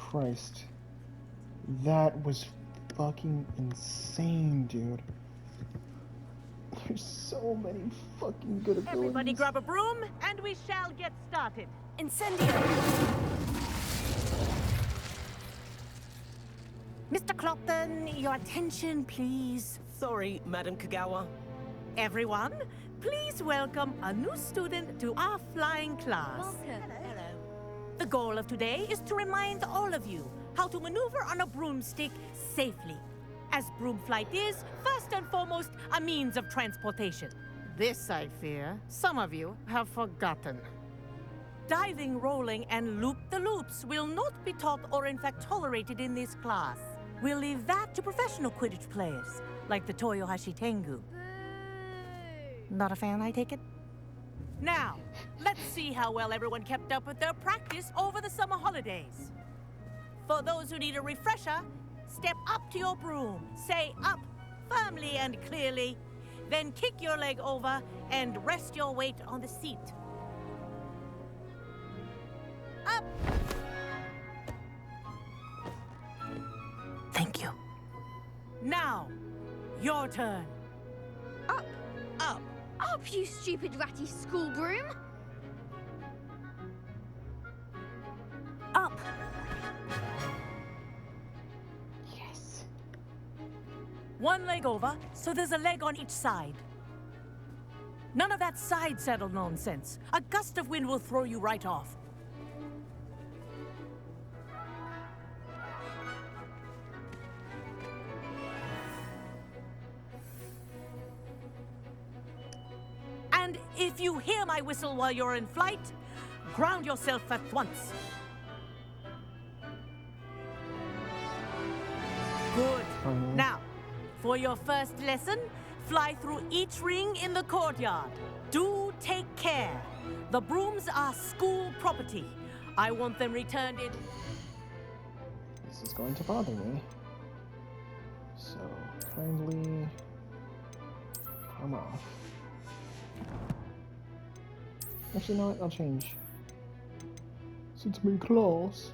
Christ. That was fucking insane, dude. There's so many fucking good abilities. Everybody grab a broom, and we shall get started. Incendio! Mr. Clopton, your attention, please. Sorry, Madam Kagawa. Everyone, please welcome a new student to our flying class. Welcome. Hello. The goal of today is to remind all of you how to maneuver on a broomstick safely, as broom flight is, first and foremost, a means of transportation. This, I fear, some of you have forgotten. Diving, rolling, and loop-the-loops will not be taught or in fact tolerated in this class. We'll leave that to professional Quidditch players, like the Toyohashi Tengu. Not a fan, I take it? Now, let's see how well everyone kept up with their practice over the summer holidays. For those who need a refresher, step up to your broom, say up firmly and clearly, then kick your leg over and rest your weight on the seat. Up! Thank you. Now, your turn. Up, Up. up, you stupid ratty school broom! Up! Yes. One leg over, so there's a leg on each side. None of that side saddle nonsense. A gust of wind will throw you right off. And if you hear my whistle while you're in flight, ground yourself at once. Good. Now, for your first lesson, fly through each ring in the courtyard. Do take care. The brooms are school property. I want them returned in... This is going to bother me. So, kindly come off. Actually, you know what? I'll change. Since I'm in class.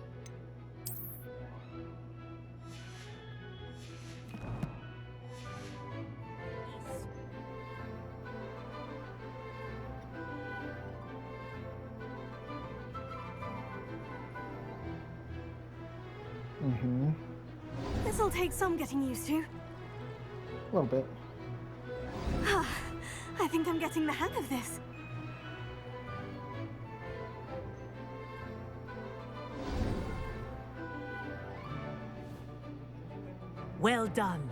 Mm-hmm. This'll take some getting used to. A little bit. I think I'm getting the hang of this. Well done.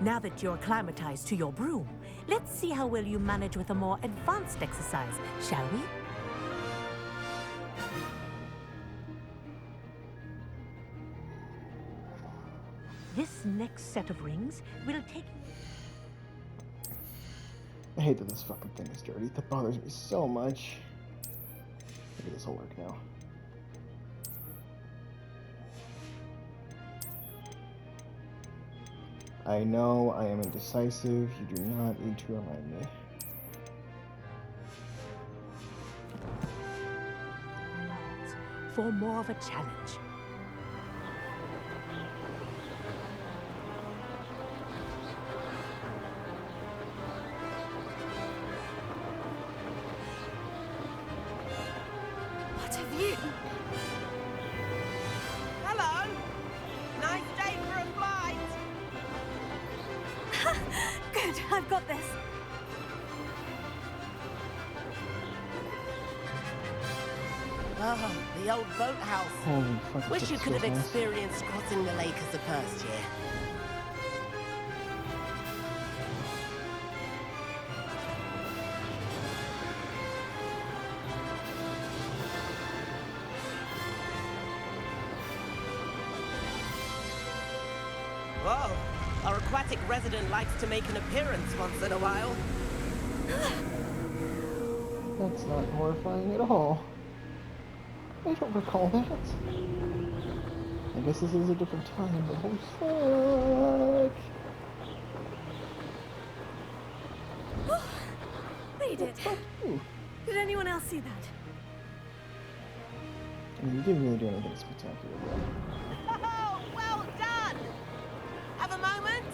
Now that you're acclimatized to your broom, let's see how well you manage with a more advanced exercise, shall we? This next set of rings will take... I hate that this fucking thing is dirty. That bothers me so much. Maybe this will work now. I know I am indecisive. You do not need to remind me. For more of a challenge. What have you? Hello! Nice day for a flight! Good, I've got this. Ah, the old boathouse. Holy fuck. Wish that's you could so have nice. experienced crossing the lake as a first year. Whoa, our aquatic resident likes to make an appearance once in a while. That's not horrifying at all. I don't recall that. I guess this is a different time, but holy fuck! They did. Fuck you. Did anyone else see that? mean, you didn't really do anything spectacular, bro. Oh, well done! Have a moment?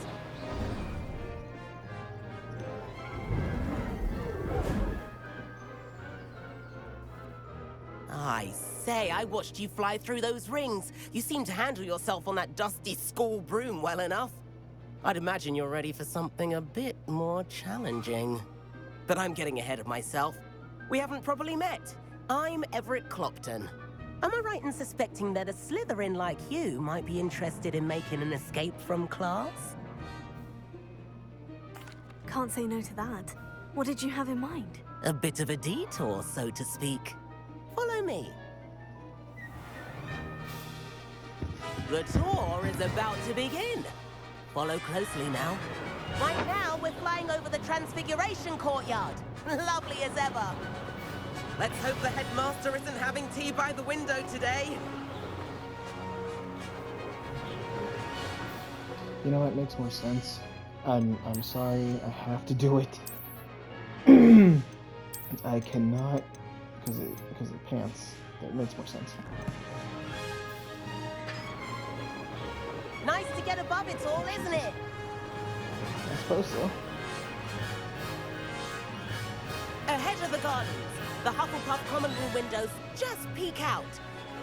I say, I watched you fly through those rings. You seem to handle yourself on that dusty school broom well enough. I'd imagine you're ready for something a bit more challenging. But I'm getting ahead of myself. We haven't properly met. I'm Everett Clopton. Am I right in suspecting that a Slytherin like you might be interested in making an escape from class? Can't say no to that. What did you have in mind? A bit of a detour, so to speak. Follow me. The tour is about to begin. Follow closely now. Right now, we're flying over the Transfiguration Courtyard. Lovely as ever. Let's hope the headmaster isn't having tea by the window today. You know what makes more sense? I'm sorry, I have to do it. I cannot because of the pants. That makes more sense. Nice to get above it all, isn't it? I suppose so. Ahead of the gardens, the Hufflepuff common room windows just peek out.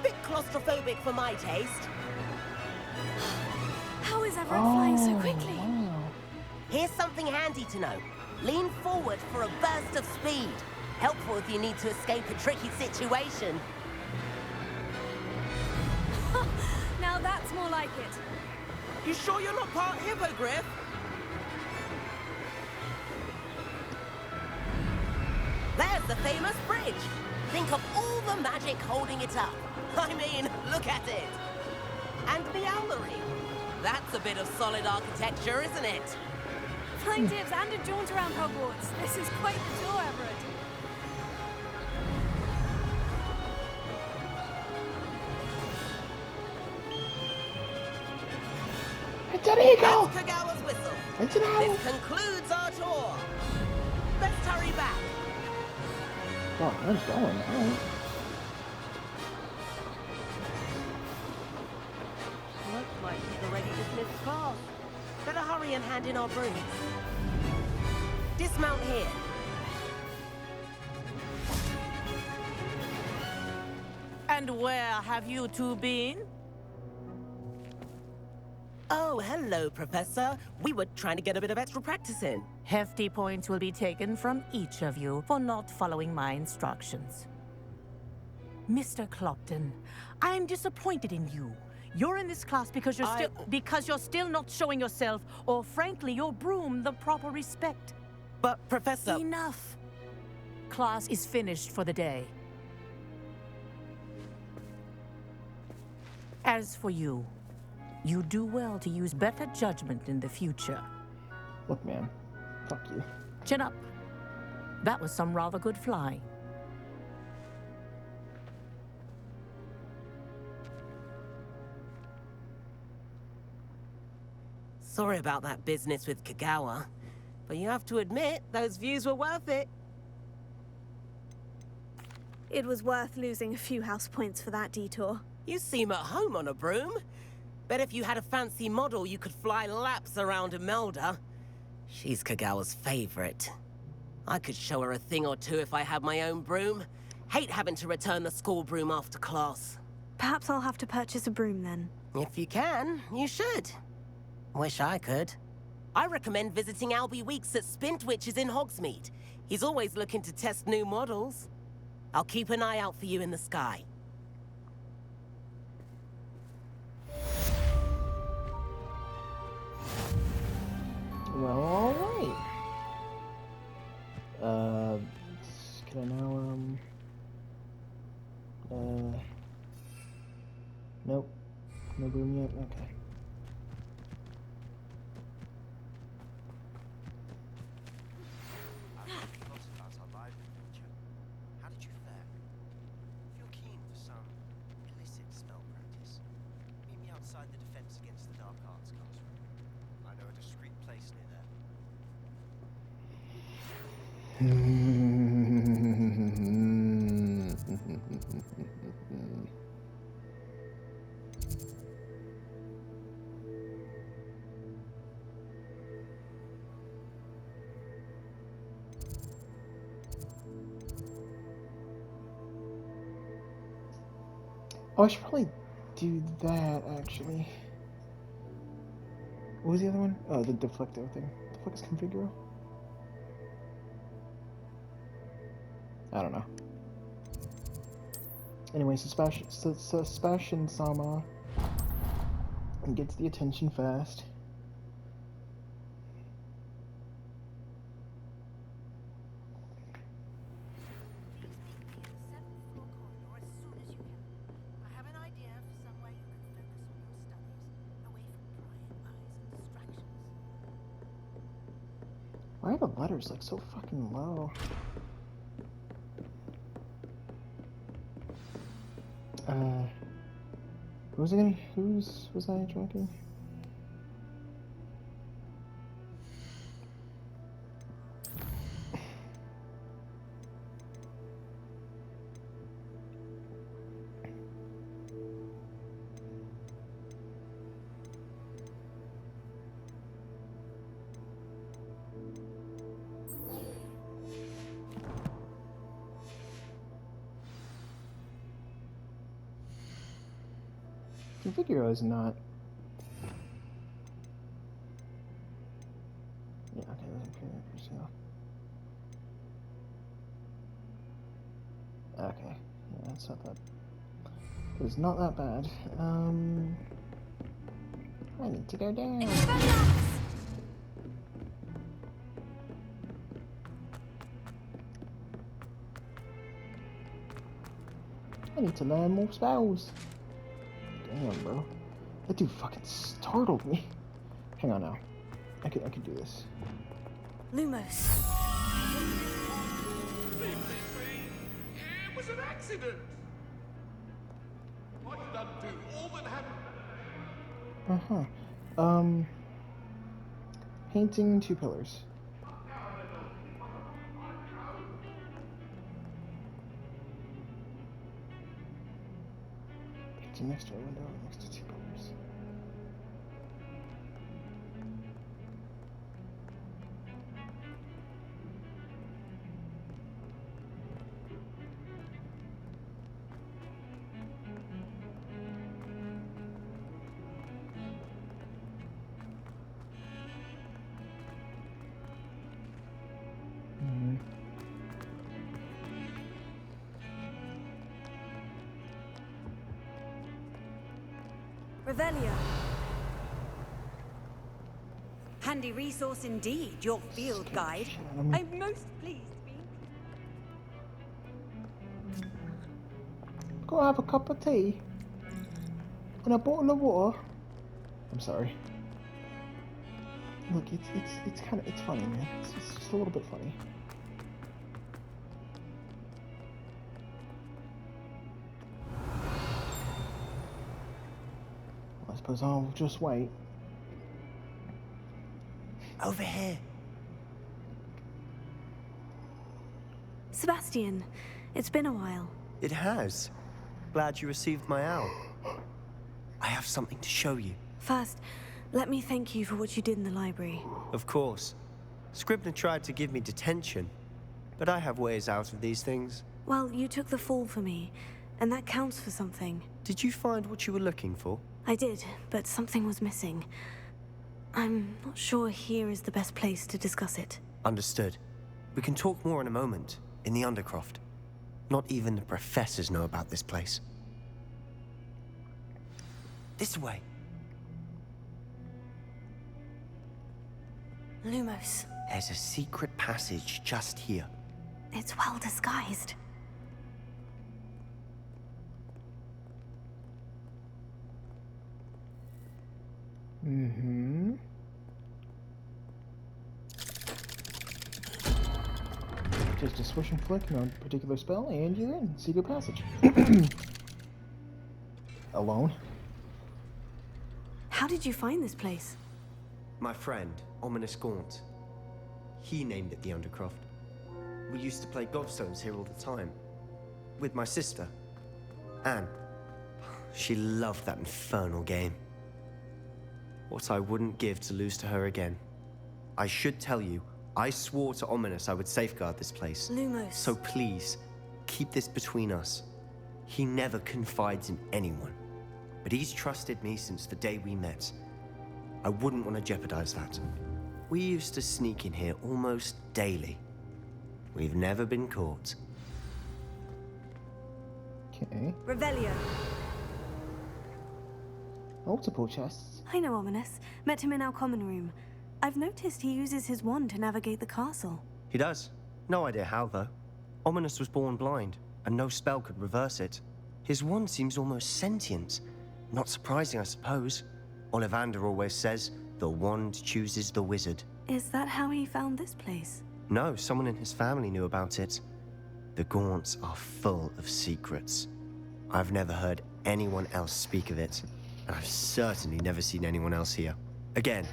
Bit claustrophobic for my taste. How is Everett flying so quickly? Wow. Here's something handy to know. Lean forward for a burst of speed. Helpful if you need to escape a tricky situation. Now that's more like it. You sure you're not part hippogriff? There's the famous bridge. Think of all the magic holding it up. I mean, look at it. And the owlery. That's a bit of solid architecture, isn't it? Flying dibs and a jaunt around Hogwarts. This is quite the tour, Everett. It's an eagle! That's Kagawa's whistle. It's an owl! This concludes our tour. Let's hurry back. Oh, I'm going. Alright. Looks like we've already dismissed class. Better hurry and hand in our brooms. Dismount here. And where have you two been? Oh, hello, Professor. We were trying to get a bit of extra practice in. Hefty points will be taken from each of you for not following my instructions. Mr. Clopton, I'm disappointed in you. You're in this class because you're still not showing yourself, or frankly, your broom the proper respect. But, Professor... Enough. Class is finished for the day. As for you, you do well to use better judgment in the future. Look, man. Fuck you. Chin up. That was some rather good flying. Sorry about that business with Kagawa, but you have to admit, those views were worth it. It was worth losing a few house points for that detour. You seem at home on a broom. Bet if you had a fancy model, you could fly laps around Imelda. She's Kagawa's favorite. I could show her a thing or two if I had my own broom. Hate having to return the school broom after class. Perhaps I'll have to purchase a broom then. If you can, you should. Wish I could. I recommend visiting Albie Weeks at Spintwitches in Hogsmeade. He's always looking to test new models. I'll keep an eye out for you in the sky. Well, alright. Can I now, nope. No broom yet? Okay. How did you fare? If you're keen for some illicit spell practice, meet me outside the Defense Against the Dark Arts classroom. I know a discreet place near there. Oh, I should probably do that, actually. What was the other one? Oh, the deflector thing. The fuck is configure? I don't know. Anyway, Sebastian Sama gets the attention fast. Why are the letters like so fucking low? Whose was I tracking? Configure is not. Yeah, okay, that's okay. Okay, yeah, it's not that. It's not that bad. I need to go down. I need to learn more spells. Damn, bro. That dude fucking startled me. Hang on now. I could do this. Lumos. It was an accident. I did undo all that happened. Painting 2 pillars. Painting next to a window, next to 2 pillars. Revelio. Handy resource indeed, your field guide. I'm most pleased to be. Go have a cup of tea and a bottle of water. I'm sorry. Look, it's kind of funny, man. It's just a little bit funny. I suppose I'll just wait. Over here. Sebastian, it's been a while. It has. Glad you received my owl. I have something to show you. First, let me thank you for what you did in the library. Of course. Scribner tried to give me detention, but I have ways out of these things. Well, you took the fall for me, and that counts for something. Did you find what you were looking for? I did, but something was missing. I'm not sure here is the best place to discuss it. Understood. We can talk more in a moment, in the Undercroft. Not even the professors know about this place. This way. Lumos. There's a secret passage just here. It's well disguised. Mm-hmm. Just a swish and flick, no particular spell, and you're in. Secret passage. Alone? How did you find this place? My friend, Ominous Gaunt. He named it the Undercroft. We used to play gobstones here all the time. With my sister, Anne. She loved that infernal game. What I wouldn't give to lose to her again. I should tell you, I swore to Ominous I would safeguard this place. Lumos. So please, keep this between us. He never confides in anyone, but he's trusted me since the day we met. I wouldn't want to jeopardize that. We used to sneak in here almost daily. We've never been caught. Okay. Revelio. Multiple chests. I know Ominous. Met him in our common room. I've noticed he uses his wand to navigate the castle. He does. No idea how, though. Ominous was born blind, and no spell could reverse it. His wand seems almost sentient. Not surprising, I suppose. Ollivander always says, the wand chooses the wizard. Is that how he found this place? No, someone in his family knew about it. The Gaunts are full of secrets. I've never heard anyone else speak of it, and I've certainly never seen anyone else here. Again,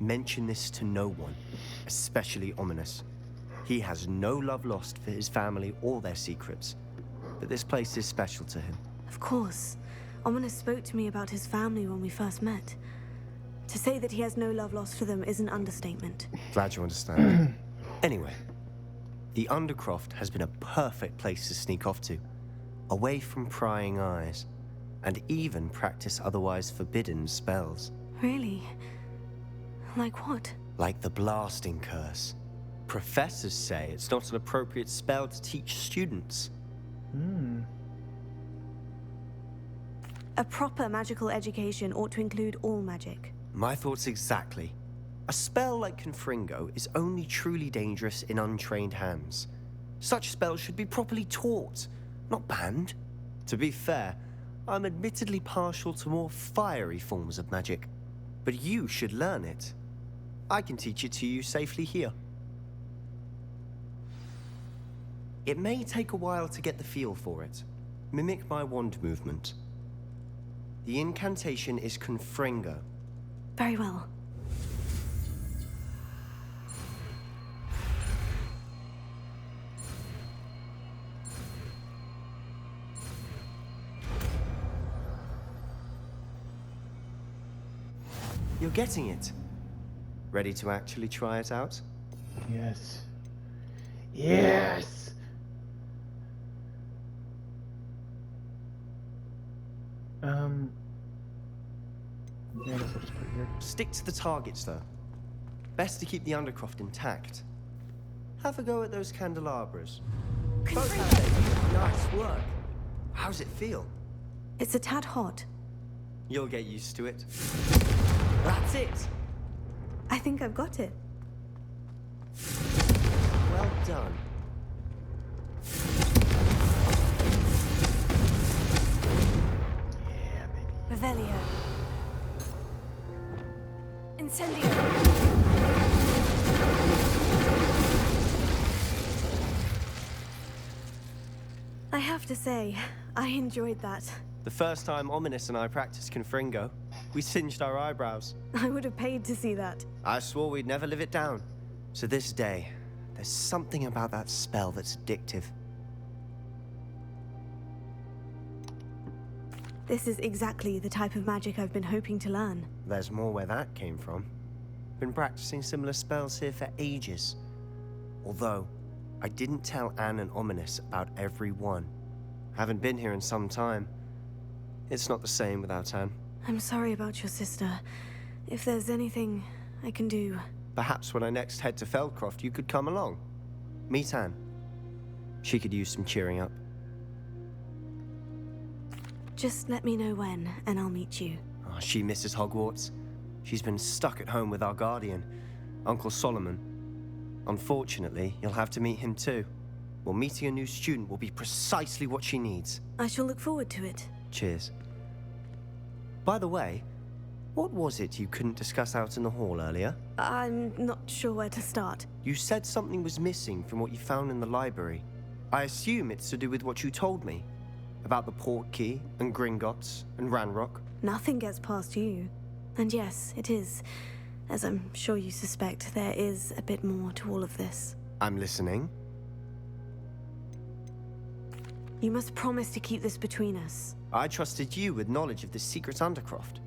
mention this to no one, especially Ominous. He has no love lost for his family or their secrets, but this place is special to him. Of course. Ominous spoke to me about his family when we first met. To say that he has no love lost for them is an understatement. Glad you understand. Anyway, the Undercroft has been a perfect place to sneak off to, away from prying eyes, and even practice otherwise forbidden spells. Really? Like what? Like the blasting curse. Professors say it's not an appropriate spell to teach students. A proper magical education ought to include all magic. My thoughts exactly. A spell like Confringo is only truly dangerous in untrained hands. Such spells should be properly taught, not banned. To be fair, I'm admittedly partial to more fiery forms of magic, but you should learn it. I can teach it to you safely here. It may take a while to get the feel for it. Mimic my wand movement. The incantation is Confringo. Very well. You're getting it. Ready to actually try it out? Yes. Yes! Yeah, I guess I'll just put it here. Stick to the targets, though. Best to keep the Undercroft intact. Have a go at those candelabras. Both have it. Nice work. How's it feel? It's a tad hot. You'll get used to it. That's it. I think I've got it. Well done. Yeah, baby. Revelio. Incendio. I have to say, I enjoyed that. The first time Ominous and I practiced Confringo, we singed our eyebrows. I would have paid to see that. I swore we'd never live it down. To this day, there's something about that spell that's addictive. This is exactly the type of magic I've been hoping to learn. There's more where that came from. Been practicing similar spells here for ages. Although, I didn't tell Anne and Ominous about every one. Haven't been here in some time. It's not the same without Anne. I'm sorry about your sister. If there's anything I can do... Perhaps when I next head to Feldcroft, you could come along. Meet Anne. She could use some cheering up. Just let me know when, and I'll meet you. Oh, she misses Hogwarts. She's been stuck at home with our guardian, Uncle Solomon. Unfortunately, you'll have to meet him too. Well, meeting a new student will be precisely what she needs. I shall look forward to it. Cheers. By the way, what was it you couldn't discuss out in the hall earlier? I'm not sure where to start. You said something was missing from what you found in the library. I assume it's to do with what you told me. About the port key, and Gringotts, and Ranrock. Nothing gets past you. And yes, it is. As I'm sure you suspect, there is a bit more to all of this. I'm listening. You must promise to keep this between us. I trusted you with knowledge of the secret Undercroft.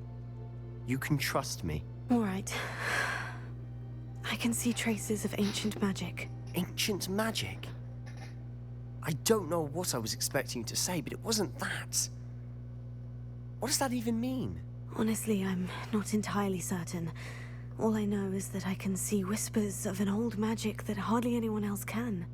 You can trust me. All right. I can see traces of ancient magic. Ancient magic? I don't know what I was expecting you to say, but it wasn't that. What does that even mean? Honestly, I'm not entirely certain. All I know is that I can see whispers of an old magic that hardly anyone else can.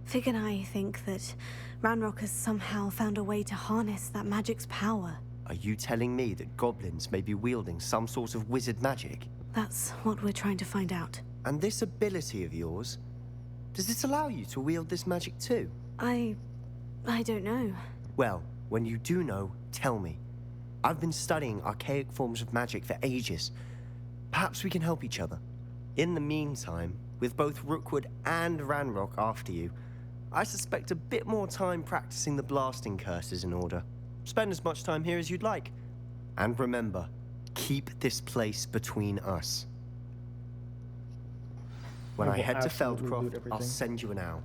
Fig and I think that Ranrock has somehow found a way to harness that magic's power. Are you telling me that goblins may be wielding some sort of wizard magic? That's what we're trying to find out. And this ability of yours, does it allow you to wield this magic too? I don't know. Well, when you do know, tell me. I've been studying archaic forms of magic for ages. Perhaps we can help each other. In the meantime, with both Rookwood and Ranrock after you, I suspect a bit more time practicing the blasting curse is in order. Spend as much time here as you'd like. And remember, keep this place between us. When I will head to absolutely loot Feldcroft, I'll everything. send you an owl.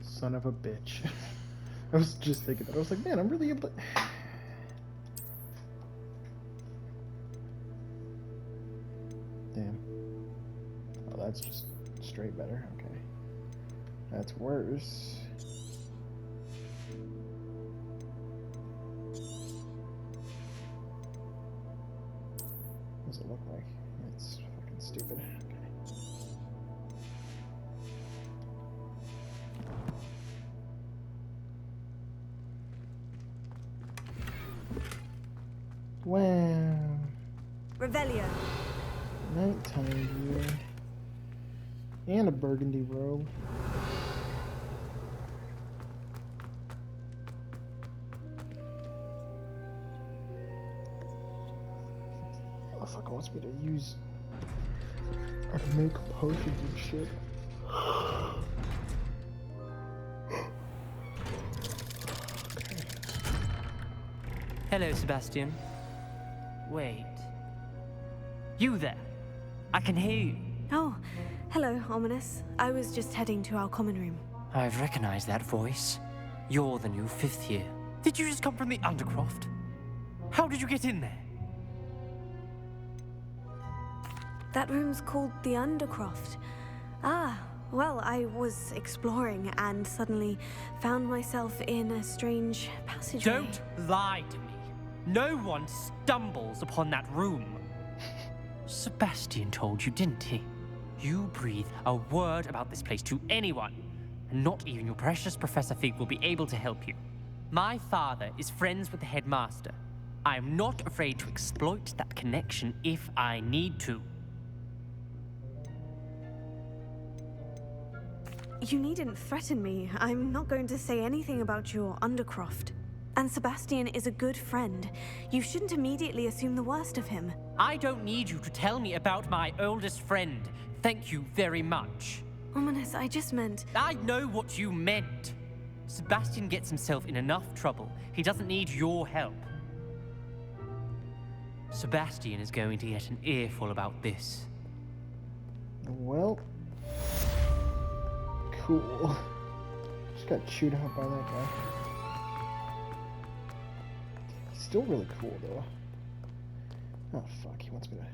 Son of a bitch. I was just thinking that. I was like, man, I'm really able to... Damn. Oh, that's just straight better. Okay. That's worse. What does it look like? It's fucking stupid. Okay. Wow. Revelio. Nighttime view. And a burgundy robe. Oh fuck, wants me to use or to make potions and shit. Hello, Sebastian. Wait. You there? I can hear you. Oh, hello, Ominous. I was just heading to our common room. I've recognized that voice. You're the new 5th year. Did you just come from the Undercroft? How did you get in there? That room's called the Undercroft. Ah, well, I was exploring and suddenly found myself in a strange passageway. Don't lie to me. No one stumbles upon that room. Sebastian told you, didn't he? You breathe a word about this place to anyone, and not even your precious Professor Fig will be able to help you. My father is friends with the headmaster. I'm not afraid to exploit that connection if I need to. You needn't threaten me. I'm not going to say anything about your Undercroft. And Sebastian is a good friend. You shouldn't immediately assume the worst of him. I don't need you to tell me about my oldest friend. Thank you very much. Ominous, I just meant... I know what you meant. Sebastian gets himself in enough trouble. He doesn't need your help. Sebastian is going to get an earful about this. Well, cool. Just got chewed out by that guy. He's still really cool though. Oh fuck, he wants me to...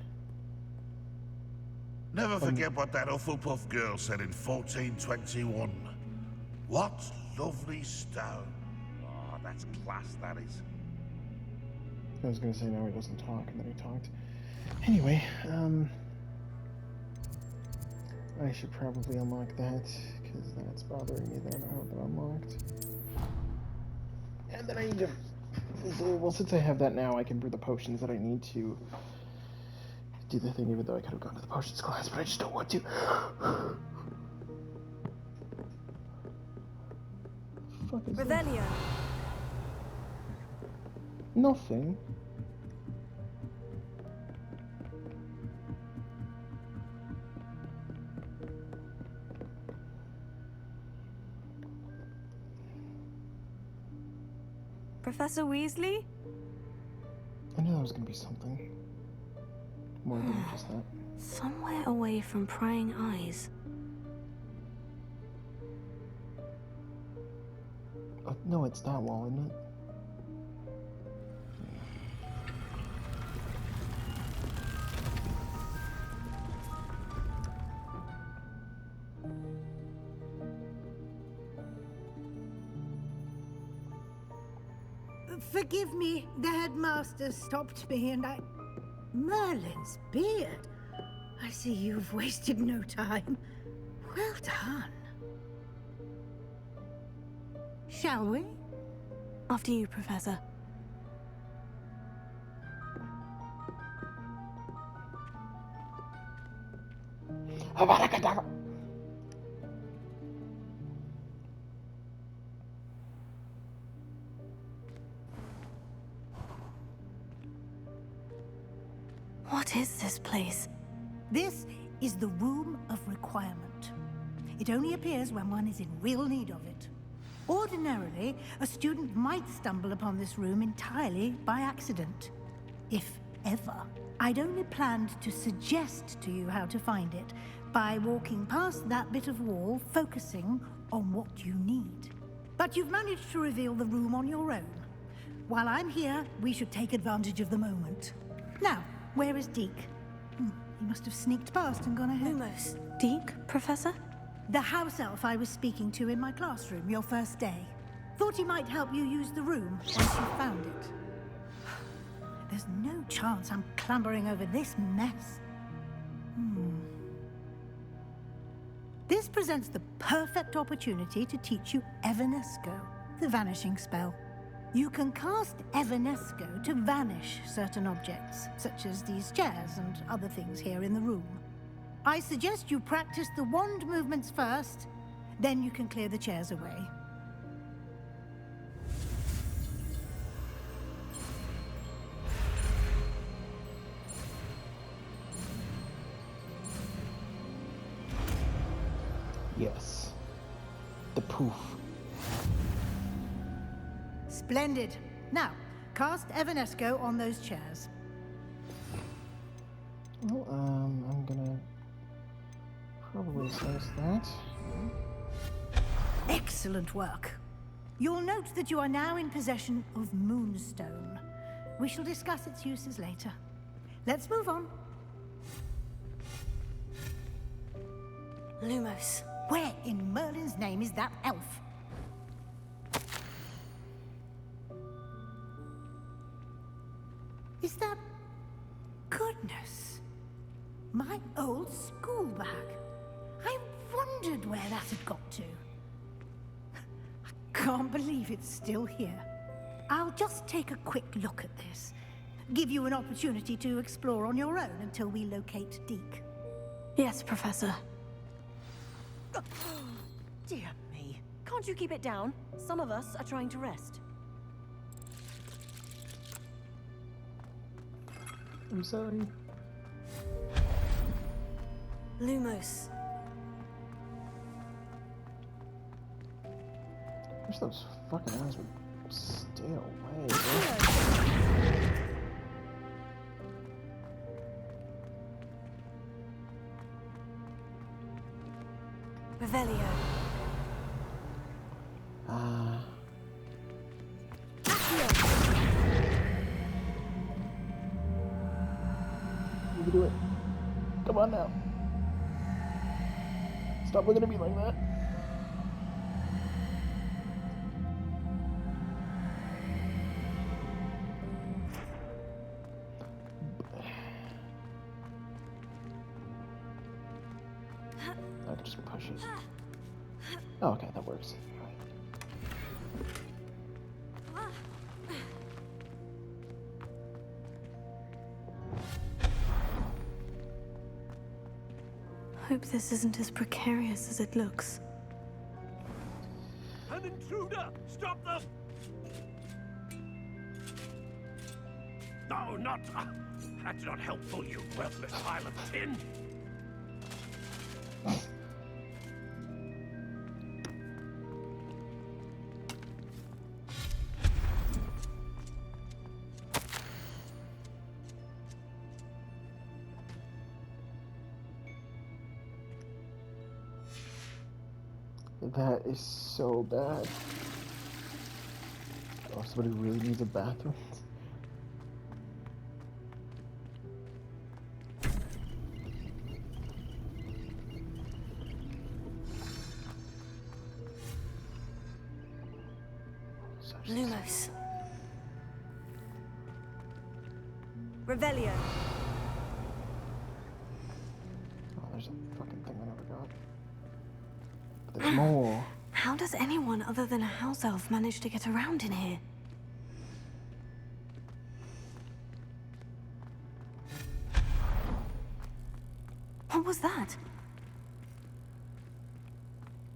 Never forget what that Hufflepuff girl said in 1421. What lovely stone. Oh, that's class, that is. I was gonna say no, he doesn't talk, and then he talked. Anyway, I should probably unlock that, because that's bothering me that I don't have that unlocked. And then I need to... Well, since I have that now, I can brew the potions that I need to do the thing, even though I could have gone to the potions class, but I just don't want to. Fuck is that? Revelio. Nothing. Professor Weasley? I knew that was gonna be something. More than just that. Somewhere away from prying eyes. No, it's that wall, isn't it? Forgive me, the headmaster stopped me and I... Merlin's beard. I see you've wasted no time. Well done. Shall we? After you, Professor. What is this place? This is the Room of Requirement. It only appears when one is in real need of it. Ordinarily, a student might stumble upon this room entirely by accident. If ever. I'd only planned to suggest to you how to find it by walking past that bit of wall, focusing on what you need. But you've managed to reveal the room on your own. While I'm here, we should take advantage of the moment. Now, where is Deke? He must have sneaked past and gone ahead. Lumos. Deke, Professor? The house elf I was speaking to in my classroom your first day. Thought he might help you use the room once you found it. There's no chance I'm clambering over this mess. This presents the perfect opportunity to teach you Evanesco, the vanishing spell. You can cast Evanesco to vanish certain objects, such as these chairs and other things here in the room. I suggest you practice the wand movements first, then you can clear the chairs away. Yes. The poof. Splendid. Now, cast Evanesco on those chairs. Well, I'm gonna probably sense that. Excellent work. You'll note that you are now in possession of Moonstone. We shall discuss its uses later. Let's move on. Lumos. Where in Merlin's name is that elf? Is that... Goodness. My old school bag. I wondered where that had got to. I can't believe it's still here. I'll just take a quick look at this. Give you an opportunity to explore on your own until we locate Deke. Yes, Professor. Dear me. Can't you keep it down? Some of us are trying to rest. I'm sorry. Lumos. Wish those fucking eyes would stay away, bro. Revelio. You can do it. Come on now. Stop looking at me like that. I can just push it. Oh, okay, that works. Hope this isn't as precarious as it looks. An intruder! Stop them! No, not... that's not helpful, you worthless pile of tin! That is so bad. Oh, somebody really needs a bathroom. Lumos. Revelio. Oh, there's a fucking thing I never got. But there's more. How does anyone other than a house elf manage to get around in here? What was that?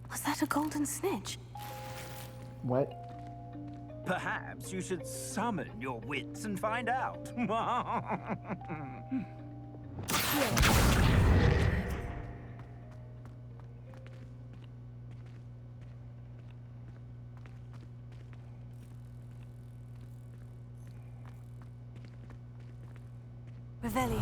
Was that a golden snitch? What? Perhaps you should summon your wits and find out. Revelio.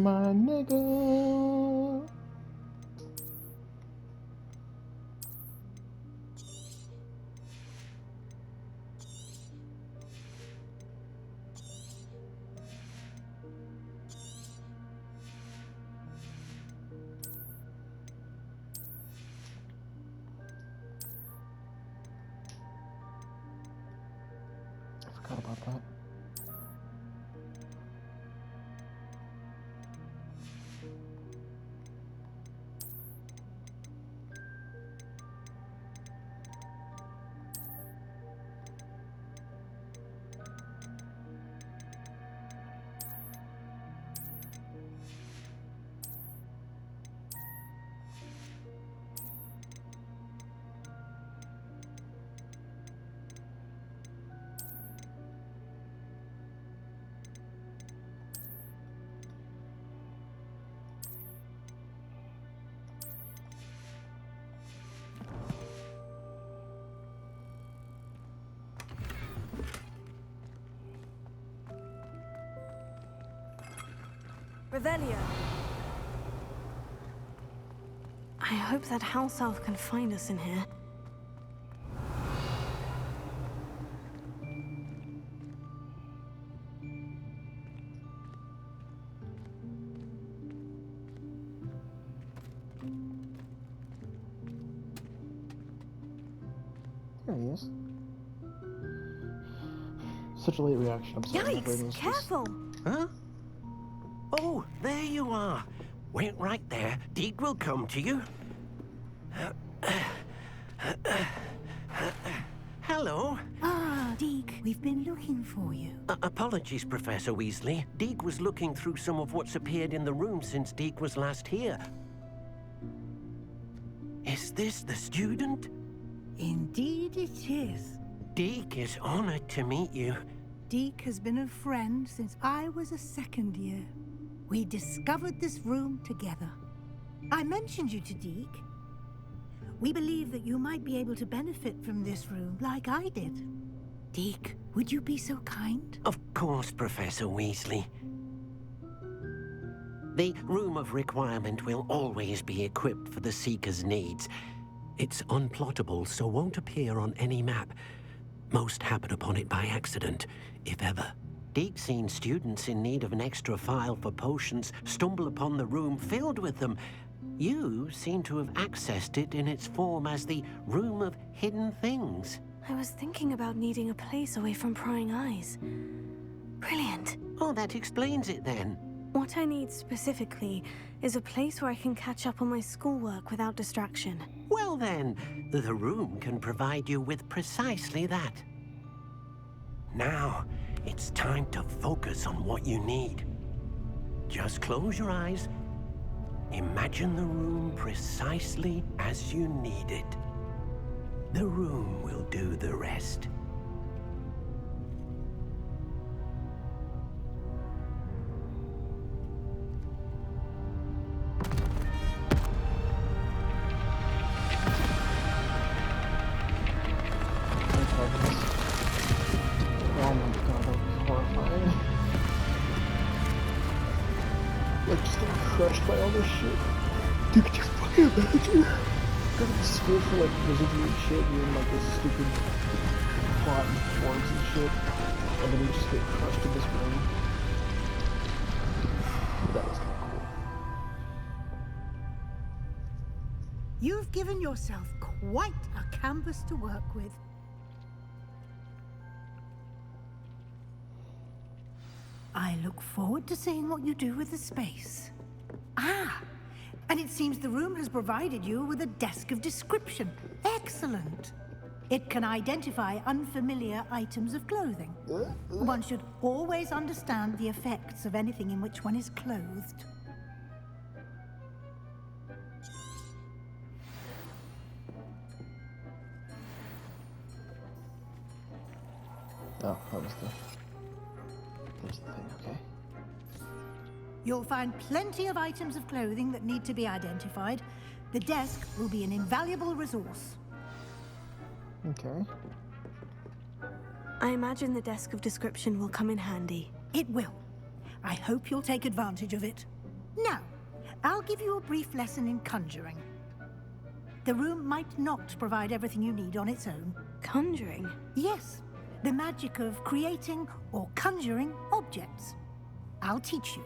My nigga. I forgot about that. Revelio. I hope that house elf can find us in here. There he is. Such a late reaction. I'm sorry. Yikes! Careful! Huh? Oh, there you are. Wait right there. Deed will come to you. Hello. Ah, Deke, we've been looking for you. Apologies, Professor Weasley. Deke was looking through some of what's appeared in the room since Deke was last here. Is this the student? Indeed it is. Deke is honored to meet you. Deke has been a friend since I was a second year. We discovered this room together. I mentioned you to Deke. We believe that you might be able to benefit from this room like I did. Deke, would you be so kind? Of course, Professor Weasley. The Room of Requirement will always be equipped for the Seeker's needs. It's unplottable, so won't appear on any map. Most happen upon it by accident, if ever. Deke's seen students in need of an extra file for potions stumble upon the room filled with them. You seem to have accessed it in its form as the Room of Hidden Things. I was thinking about needing a place away from prying eyes. Brilliant. Oh, that explains it then. What I need specifically is a place where I can catch up on my schoolwork without distraction. Well then, the room can provide you with precisely that. Now, it's time to focus on what you need. Just close your eyes. Imagine the room precisely as you need it. The room will do the rest. Oh my god, that was horrifying. Like, just getting crushed by all this shit. Dude, could you fucking imagine? Go to the school for like wizardry and shit, you're in like this stupid plot and forms and shit, and then you just get crushed in this room. That was kind of cool. You've given yourself quite a canvas to work with. I look forward to seeing what you do with the space. Ah, and it seems the room has provided you with a desk of description. Excellent. It can identify unfamiliar items of clothing. One should always understand the effects of anything in which one is clothed. Oh, that was there's the thing, okay. You'll find plenty of items of clothing that need to be identified. The desk will be an invaluable resource. Okay. I imagine the desk of description will come in handy. It will. I hope you'll take advantage of it. Now, I'll give you a brief lesson in conjuring. The room might not provide everything you need on its own. Conjuring? Yes, the magic of creating or conjuring objects. I'll teach you.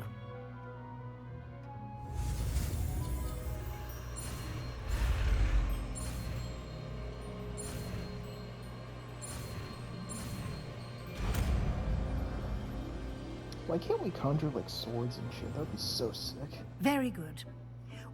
Why can't we conjure like swords and shit? That would be so sick. Very good.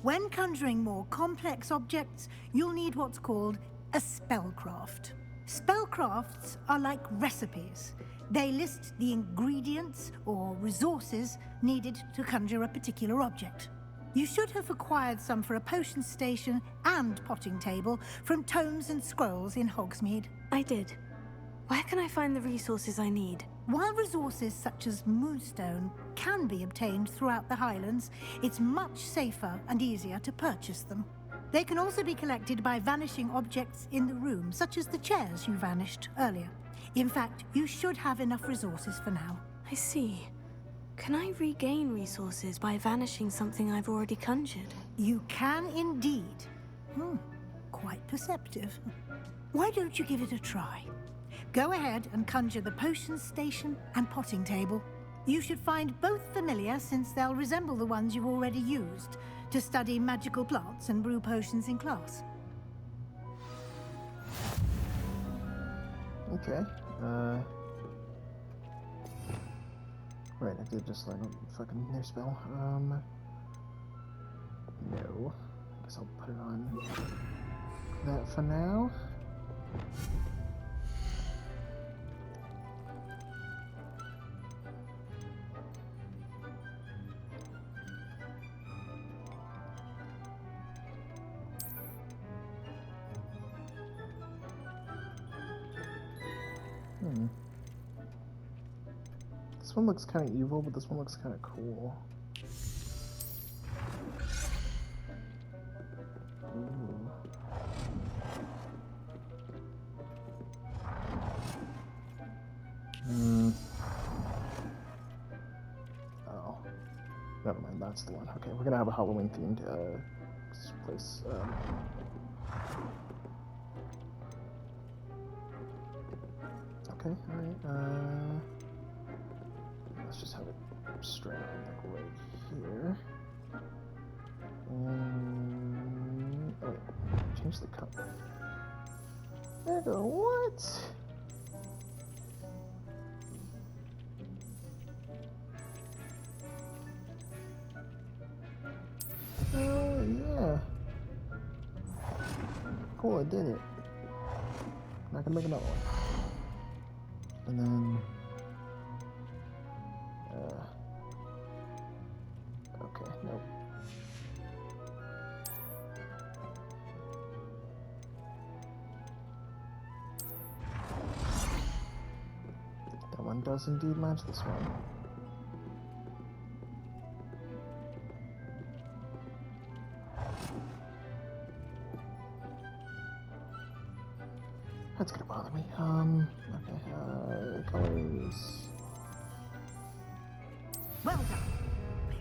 When conjuring more complex objects, you'll need what's called a spellcraft. Spellcrafts are like recipes. They list the ingredients or resources needed to conjure a particular object. You should have acquired some for a potion station and potting table from tomes and scrolls in Hogsmeade. I did. Where can I find the resources I need? While resources such as moonstone can be obtained throughout the Highlands, it's much safer and easier to purchase them. They can also be collected by vanishing objects in the room, such as the chairs you vanished earlier. In fact, you should have enough resources for now. I see. Can I regain resources by vanishing something I've already conjured? You can indeed. Quite perceptive. Why don't you give it a try? Go ahead and conjure the potion station and potting table. You should find both familiar, since they'll resemble the ones you've already used to study magical plants and brew potions in class. Okay. Right, I did just like a fucking new spell. No. I guess I'll put it on that for now. This one looks kind of evil, but this one looks kind of cool. Ooh. Oh. Never mind, that's the one. Okay, we're gonna have a Halloween themed place. Okay, alright, let's just have it straight up like right here. And oh wait, change the color. Nigga, what? Oh yeah. Cool, I did it. Now I can make another one. And then, okay, nope. That one does indeed match this one. That's gonna bother me. Okay, colors. Well done.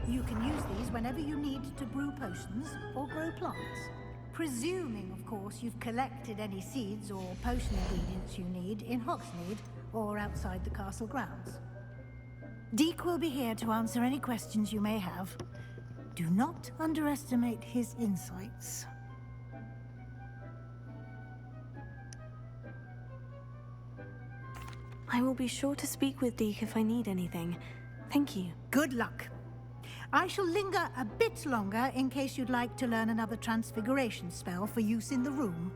You can use these whenever you need to brew potions or grow plants. Presuming, of course, you've collected any seeds or potion ingredients you need in Hogsmeade or outside the castle grounds. Deke will be here to answer any questions you may have. Do not underestimate his insights. I will be sure to speak with Deke if I need anything. Thank you. Good luck. I shall linger a bit longer in case you'd like to learn another transfiguration spell for use in the room.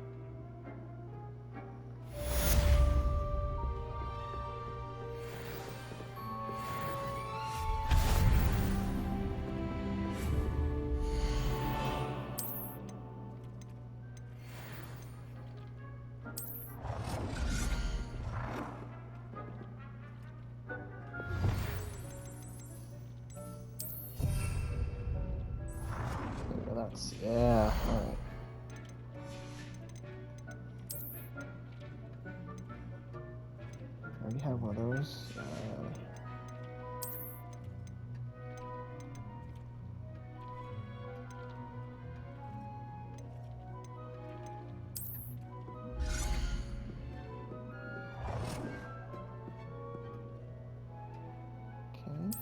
Yeah, alright. I already have one of those. Okay.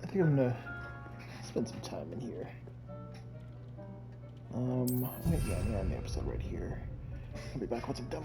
I think I'm gonna spend some time in here. I'm gonna end the episode right here. I'll be back with some dumb